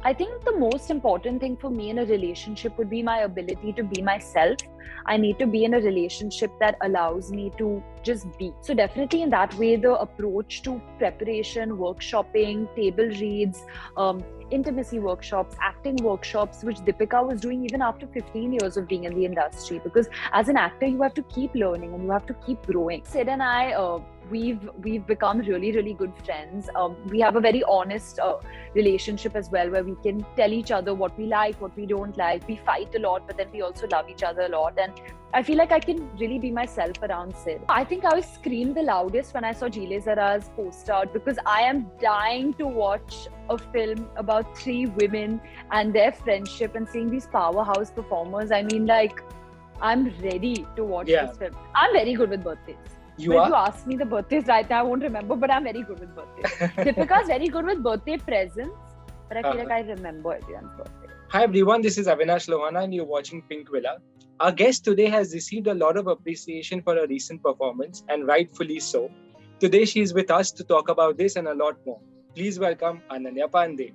I think the most important thing for me in a relationship would be my ability to be myself. I need to be in a relationship that allows me to just be. So definitely in that way, the approach to preparation, workshopping, table reads, intimacy workshops, acting workshops, which Deepika was doing even after 15 years of being in the industry. Because as an actor, you have to keep learning and you have to keep growing. Sid and I, we've become really, really good friends. We have a very honest relationship as well, where we can tell each other what we like, what we don't like. We fight a lot, but then we also love each other a lot. And I feel like I can really be myself around Sid. I think I screamed the loudest when I saw Jile Zara's poster out, because I am dying to watch a film about 3 women and their friendship and seeing these powerhouse performers. I mean, like, I'm ready to watch this film. I'm very good with birthdays. If you ask me the birthdays right now, I won't remember, but I'm very good with birthdays. Deepika's very good with birthday presents, but I feel like I remember everyone's birthday. Hi everyone, this is Avinash Lohana and you're watching Pinkvilla. Our guest today has received a lot of appreciation for her recent performance, and rightfully so. Today she is with us to talk about this and a lot more. Please welcome Ananya Panday.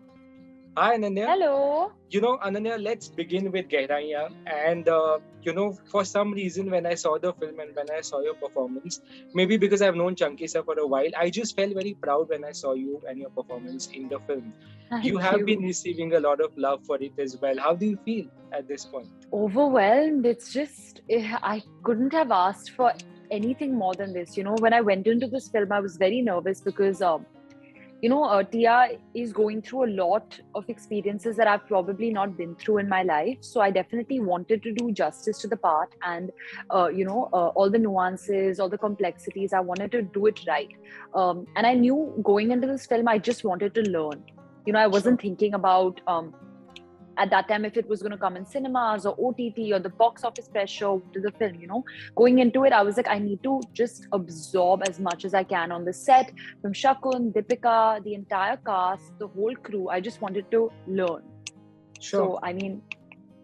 Hi Ananya. Hello. Ananya, let's begin with Gehraiyaan. And, for some reason when I saw the film and when I saw your performance, maybe because I've known Chunky sir for a while, I just felt very proud when I saw you and your performance in the film. You have been receiving a lot of love for it as well. How do you feel at this point? Overwhelmed. It's just, I couldn't have asked for anything more than this. When I went into this film, I was very nervous because Tia is going through a lot of experiences that I've probably not been through in my life. So I definitely wanted to do justice to the part and, all the nuances, all the complexities. I wanted to do it right. And I knew going into this film, I just wanted to learn. I wasn't thinking about at that time if it was going to come in cinemas or OTT or the box office pressure to the film. Going into it, I was like, I need to just absorb as much as I can on the set, from Shakun, Deepika, the entire cast, the whole crew. I just wanted to learn. So I mean,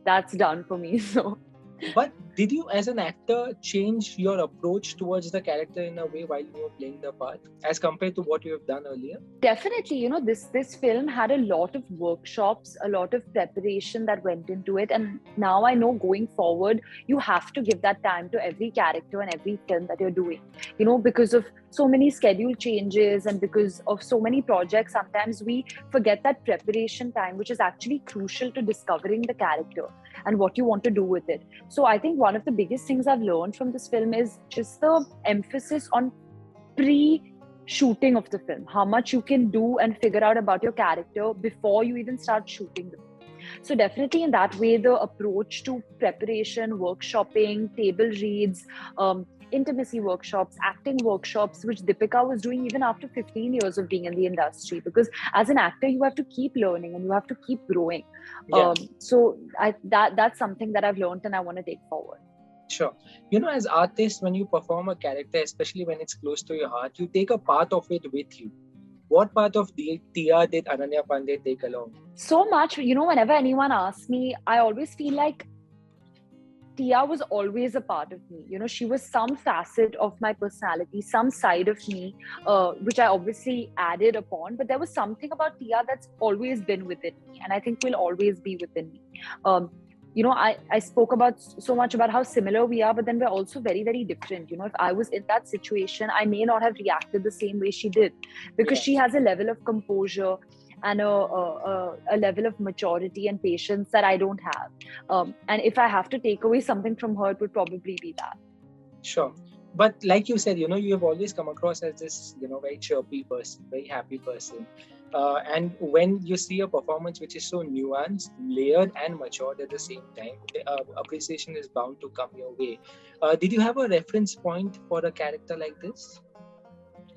that's done for me. But did you as an actor change your approach towards the character in a way while you were playing the part as compared to what you have done earlier? Definitely, this film had a lot of workshops, a lot of preparation that went into it. And now I know going forward, you have to give that time to every character and every film that you're doing. Because of so many schedule changes and because of so many projects, sometimes we forget that preparation time, which is actually crucial to discovering the character and what you want to do with it. So I think one of the biggest things I've learned from this film is just the emphasis on pre-shooting of the film, how much you can do and figure out about your character before you even start shooting them. So definitely in that way, the approach to preparation, workshopping, table reads, intimacy workshops, acting workshops, which Deepika was doing even after 15 years of being in the industry. Because as an actor, you have to keep learning and you have to keep growing. So that's something that I've learned and I want to take forward. Sure. As artists, when you perform a character, especially when it's close to your heart, you take a part of it with you. What part of Tia did Ananya Panday take along? So much. Whenever anyone asks me, I always feel like Tia was always a part of me. She was some facet of my personality, some side of me, which I obviously added upon. But there was something about Tia that's always been within me, and I think will always be within me. I spoke about so much about how similar we are, but then we're also very, very different. If I was in that situation, I may not have reacted the same way she did, because she has a level of composure and a level of maturity and patience that I don't have. And if I have to take away something from her, it would probably be that. Sure. But like you said, you have always come across as this, very chirpy person, very happy person. And when you see a performance which is so nuanced, layered and matured at the same time, appreciation is bound to come your way. Did you have a reference point for a character like this?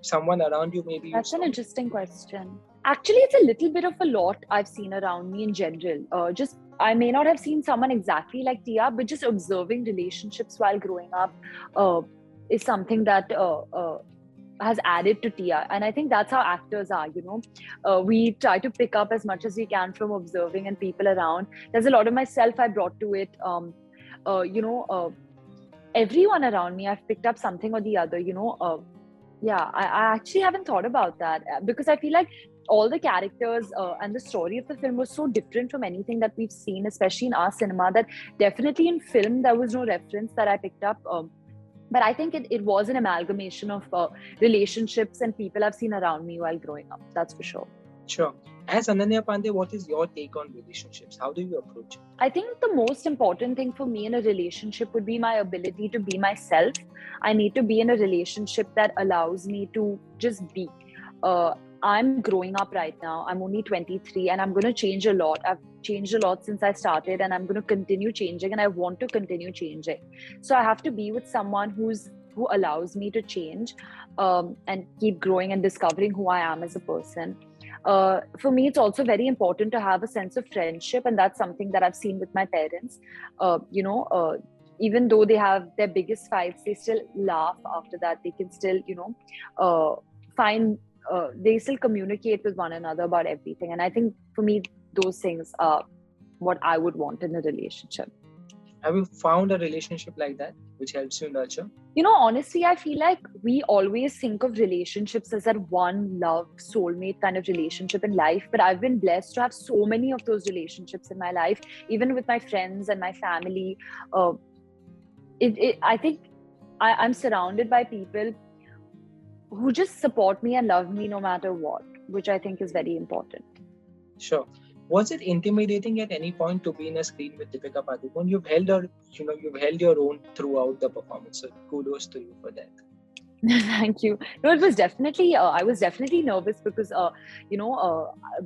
Someone around you maybe? That's an interesting question. Actually, it's a little bit of a lot I've seen around me in general. I may not have seen someone exactly like Tia, but just observing relationships while growing up is something that has added to Tia. And I think that's how actors are, we try to pick up as much as we can from observing and people around. There's a lot of myself I brought to it. Everyone around me, I've picked up something or the other, I actually haven't thought about that, because I feel like all the characters and the story of the film was so different from anything that we've seen, especially in our cinema, that definitely in film there was no reference that I picked up. But I think it was an amalgamation of relationships and people I've seen around me while growing up. That's for sure. Sure. As Ananya Panday, what is your take on relationships? How do you approach it? I think the most important thing for me in a relationship would be my ability to be myself. I need to be in a relationship that allows me to just be. I'm growing up right now. I'm only 23 and I'm going to change a lot. I've changed a lot since I started and I'm going to continue changing and I want to continue changing. So I have to be with someone who allows me to change and keep growing and discovering who I am as a person. For me, it's also very important to have a sense of friendship, and that's something that I've seen with my parents. Even though they have their biggest fights, they still laugh after that. They can still, they still communicate with one another about everything. And I think for me, those things are what I would want in a relationship. Have you found a relationship like that which helps you nurture? Honestly, I feel like we always think of relationships as that one love, soulmate kind of relationship in life. But I've been blessed to have so many of those relationships in my life, even with my friends and my family. I think I'm surrounded by people who just support me and love me no matter what, which I think is very important. Sure. Was it intimidating at any point to be in a screen with Deepika Padukone? You've held your own throughout the performance. So kudos to you for that. Thank you. No, it was definitely, I was definitely nervous because,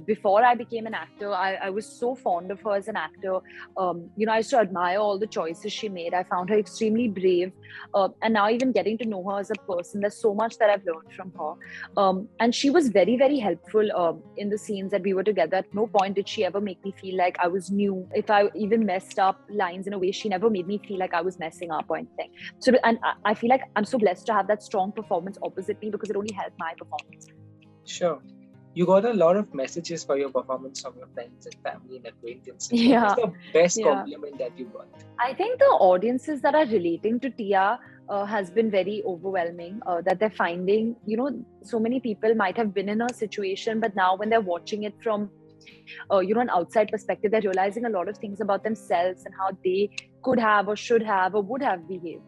before I became an actor, I was so fond of her as an actor. I used to admire all the choices she made. I found her extremely brave. And now even getting to know her as a person, there's so much that I've learned from her. And she was very, very helpful in the scenes that we were together. At no point did she ever make me feel like I was new. If I even messed up lines in a way, she never made me feel like I was messing up or anything. So, and I feel like I'm so blessed to have that strong performance opposite me because it only helped my performance. Sure. You got a lot of messages for your performance from your friends and family and acquaintances. Yeah. What's the best compliment that you got? I think the audiences that are relating to Tia has been very overwhelming, that they're finding, so many people might have been in a situation, but now when they're watching it from, an outside perspective, they're realizing a lot of things about themselves and how they could have or should have or would have behaved.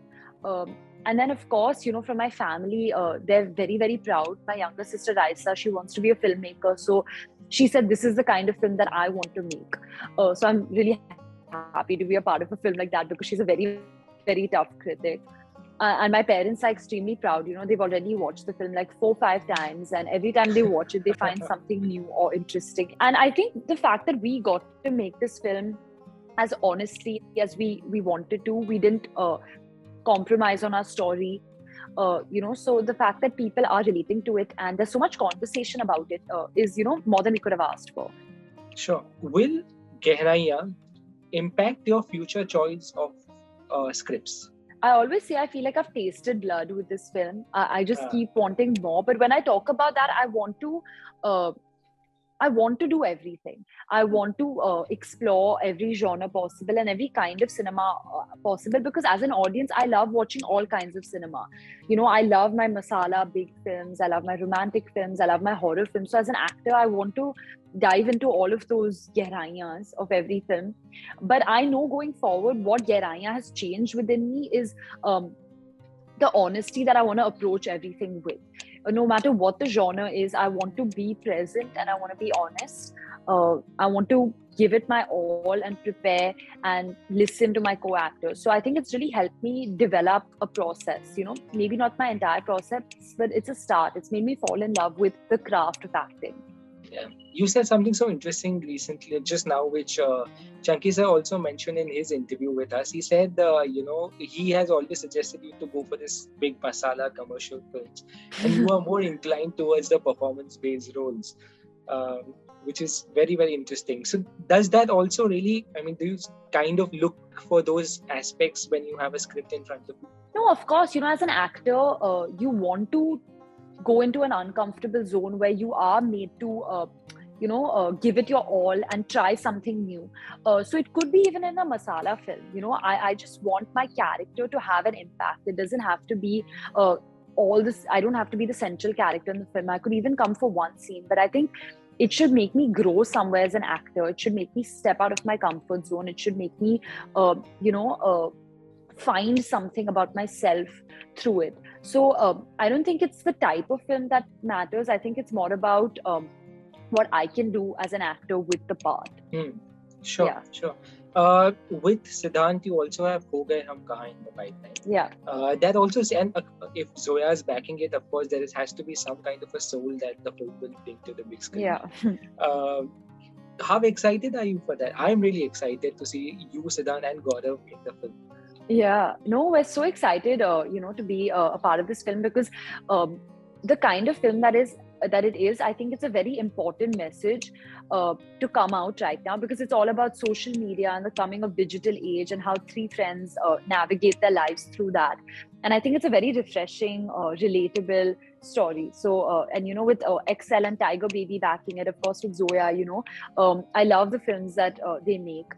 And then, of course, from my family, they're very, very proud. My younger sister, Raisa, she wants to be a filmmaker. So she said, this is the kind of film that I want to make. So I'm really happy to be a part of a film like that because she's a very, very tough critic. And my parents are extremely proud. They've already watched the film like 4-5 times. And every time they watch it, they find something new or interesting. And I think the fact that we got to make this film as honestly as we wanted to, we didn't compromise on our story, so the fact that people are relating to it and there's so much conversation about it is more than we could have asked for. Sure. Will Gehraiyaan impact your future choice of scripts? I always say I feel like I've tasted blood with this film. I just keep wanting more, but when I talk about that, I want to do everything. I want to explore every genre possible and every kind of cinema possible, because as an audience, I love watching all kinds of cinema. I love my masala big films. I love my romantic films. I love my horror films. So as an actor, I want to dive into all of those gehraiyans of every film. But I know going forward, what Gehraiyaan has changed within me is the honesty that I want to approach everything with. No matter what the genre is, I want to be present and I want to be honest. I want to give it my all and prepare and listen to my co-actors. So I think it's really helped me develop a process, maybe not my entire process, but it's a start. It's made me fall in love with the craft of acting. Yeah. You said something so interesting recently, just now, which Chunky sir also mentioned in his interview with us. He said, he has always suggested you to go for this big masala commercial films, and you are more inclined towards the performance-based roles, which is very, very interesting. So does that also really, do you kind of look for those aspects when you have a script in front of you? No, of course, as an actor, you want to go into an uncomfortable zone where you are made to give it your all and try something new. So it could be even in a masala film. I just want my character to have an impact. It doesn't have to be all this. I don't have to be the central character in the film. I could even come for one scene, but I think it should make me grow somewhere as an actor. It should make me step out of my comfort zone. It should make me, find something about myself through it. So I don't think it's the type of film that matters. I think it's more about what I can do as an actor with the part. Sure, Yeah. sure. With Siddhant, you also have Kho Gaye Hum Kahan in the pipeline. Yeah. That also, and if Zoya is backing it, of course, has to be some kind of a soul that the film will bring to the big screen. Yeah. How excited are you for that? I'm really excited to see you, Siddhant, and Gaurav in the film. Yeah, no, we're so excited, to be a part of this film, because the kind of film that it is, I think it's a very important message to come out right now, because it's all about social media and the coming of digital age and how three friends navigate their lives through that. And I think it's a very refreshing, relatable story. So, with XL and Tiger Baby backing it, of course, with Zoya, I love the films that they make.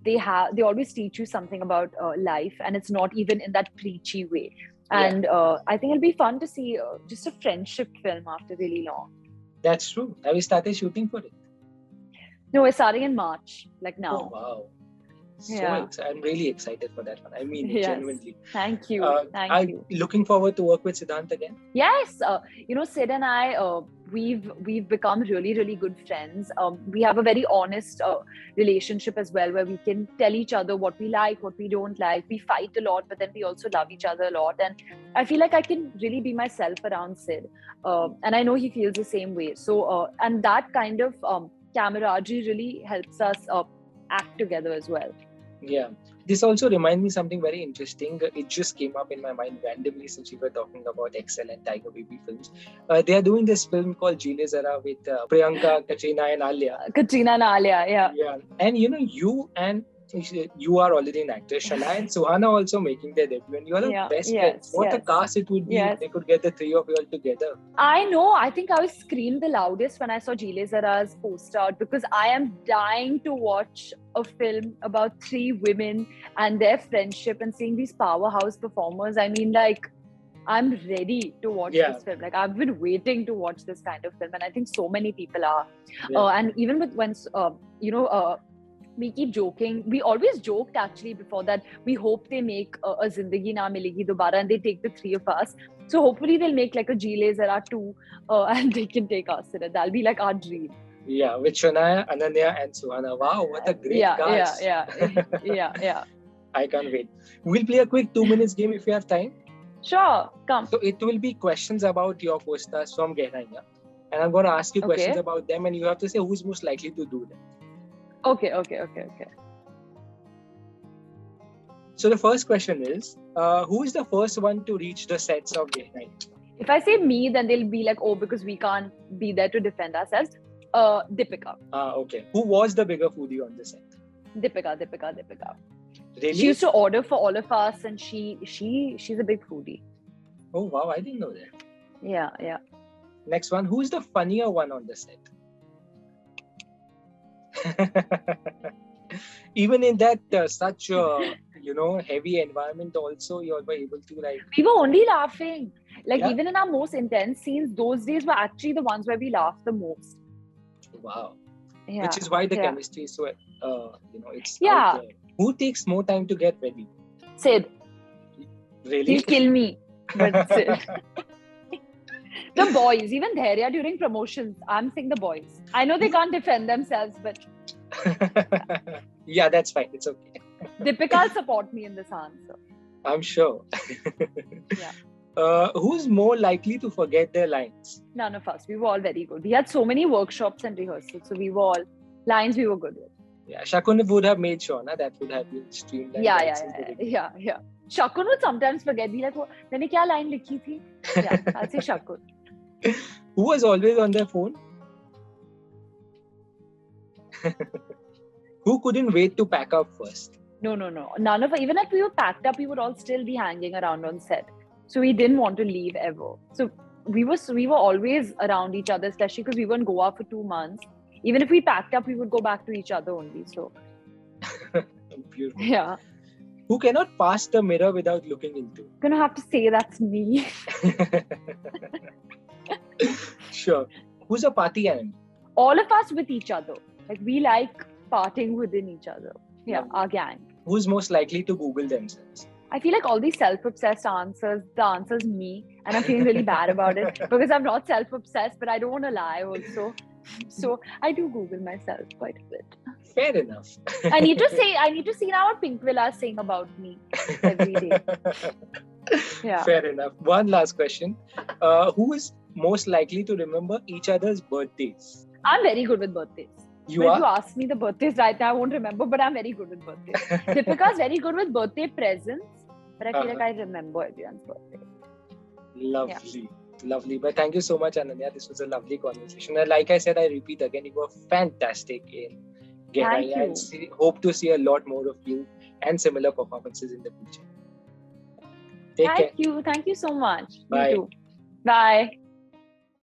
They always teach you something about life, and it's not even in that preachy way. And I think it'll be fun to see just a friendship film after really long. That's true. Have you started shooting for it? No, we're starting in March, like now. Oh, wow. I'm really excited for that one. I mean, genuinely. Thank you. I'm looking forward to work with Siddhant again. Yes. Sid and I, we've become really, really good friends. We have a very honest relationship as well, where we can tell each other what we like, what we don't like. We fight a lot, but then we also love each other a lot. And I feel like I can really be myself around Sid. And I know he feels the same way. So, and that kind of camaraderie really helps us act together as well. Yeah. This also reminds me something very interesting. It just came up in my mind randomly since we were talking about XL and Tiger Baby films. They are doing this film called Jile Zara with Priyanka, Katrina and Alia. Yeah. And you are already an actress. Shanaya and Suhana also making their debut, and you are best friends. What a cast it would be if they could get the three of you all together. I know. I think I screamed the loudest when I saw Jile Zara's poster out, because I am dying to watch a film about three women and their friendship and seeing these powerhouse performers. I mean, like, I'm ready to watch this film. Like, I've been waiting to watch this kind of film, and I think so many people are. And even with we keep joking. We always joked actually before that. We hope they make a Zindagi Na Milegi Dobara and they take the three of us. So hopefully they'll make like a Jile Zara 2 and they can take us in it. That'll be like our dream. Yeah, with Shanaya, Ananya and Suhana. Wow, what a great cast. Yeah. I can't wait. We'll play a quick 2 minutes game if you have time. Sure, come. So it will be questions about your co-stars from Gehraiyaan. And I'm going to ask you questions about them, and you have to say who's most likely to do them. Okay. So the first question is, who is the first one to reach the sets of Gehraiyaan? If I say me, then they'll be like, oh, because we can't be there to defend ourselves. Deepika. Okay. Who was the bigger foodie on the set? Deepika. Really? She used to order for all of us, and she's a big foodie. Oh wow, I didn't know that. Yeah. Next one, who's the funnier one on the set? Even in that such heavy environment also, you were able to we were only laughing, even in our most intense scenes. Those days were actually the ones where we laughed the most. Wow. Which is why the chemistry is so it's out there. Who takes more time to get ready? Sid. Really? He'll kill me, but Sid. The boys, even Gehraiyaan during promotions, I'm saying the boys. I know they can't defend themselves, but yeah, that's fine. It's okay. Deepika will support me in this answer. I'm sure. Yeah. Who's more likely to forget their lines? None of us. We were all very good. We had so many workshops and rehearsals, so we were all lines we were good with. Yeah, Shakun would have made sure that would have been streamlined. Yeah. Shakun would sometimes forget. Be like, मैंने क्या line लिखी थी? Yeah, I'll say Shakun. Who was always on their phone? Who couldn't wait to pack up first? No. None of us. Even if we were packed up, we would all still be hanging around on set. So we didn't want to leave ever. So we were always around each other, especially because we were in Goa for 2 months. Even if we packed up, we would go back to each other only. So Beautiful. Yeah. Who cannot pass the mirror without looking into? I'm gonna have to say that's me. Sure. Who's a party animal? All of us with each other. Like we like partying within each other. Yeah, Lovely. our gang. Who's most likely to Google themselves? I feel like all these self-obsessed answers, the answer's me, and I'm feeling really bad about it because I'm not self-obsessed, but I don't want to lie also. So I do Google myself quite a bit. Fair enough. I need to see now what Pinkvilla is saying about me every day. Yeah. Fair enough. One last question. Who is most likely to remember each other's birthdays? I'm very good with birthdays. You But are? if you ask me the birthdays right now, I won't remember, but I'm very good with birthdays. Deepika's very good with birthday presents, but I feel like I remember everyone's birthday. Lovely. Lovely. But thank you so much, Ananya. This was a lovely conversation. And like I said, I repeat again, you were fantastic in Gehraiyaan. And hope to see a lot more of you and similar performances in the future. Take care. Thank you so much. Bye. You too. Bye.